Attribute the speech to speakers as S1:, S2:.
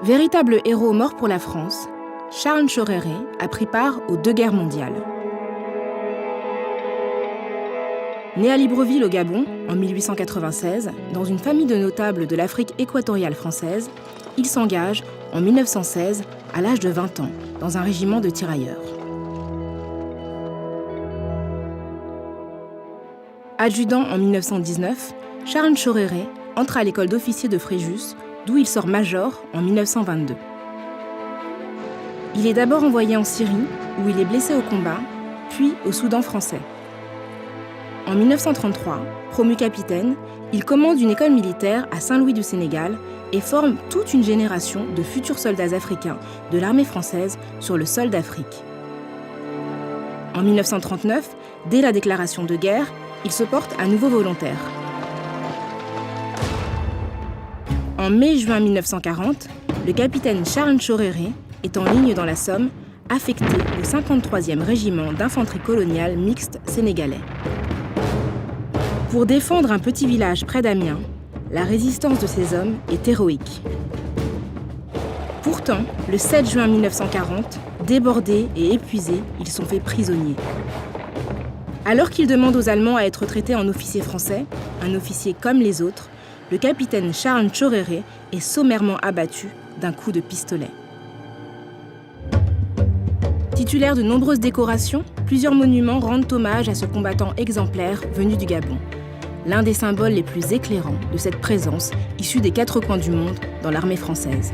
S1: Véritable héros mort pour la France, Charles Choréré a pris part aux 2 guerres mondiales. Né à Libreville au Gabon en 1896, dans une famille de notables de l'Afrique équatoriale française, il s'engage en 1916, à l'âge de 20 ans, dans un régiment de tirailleurs. Adjudant en 1919, Charles Choréré entre à l'école d'officiers de Fréjus, d'où il sort major en 1922. Il est d'abord envoyé en Syrie, où il est blessé au combat, puis au Soudan français. En 1933, promu capitaine, il commande une école militaire à Saint-Louis du Sénégal et forme toute une génération de futurs soldats africains de l'armée française sur le sol d'Afrique. En 1939, dès la déclaration de guerre, il se porte à nouveau volontaire. En mai-juin 1940, le capitaine Charles Choréré est en ligne dans la Somme, affecté au 53e régiment d'infanterie coloniale mixte sénégalais. Pour défendre un petit village près d'Amiens, la résistance de ces hommes est héroïque. Pourtant, le 7 juin 1940, débordés et épuisés, ils sont faits prisonniers. Alors qu'ils demandent aux Allemands à être traités en officier français, un officier comme les autres, le capitaine Charles Choréré est sommairement abattu d'un coup de pistolet. Titulaire de nombreuses décorations, plusieurs monuments rendent hommage à ce combattant exemplaire venu du Gabon, l'un des symboles les plus éclairants de cette présence issue des 4 coins du monde dans l'armée française.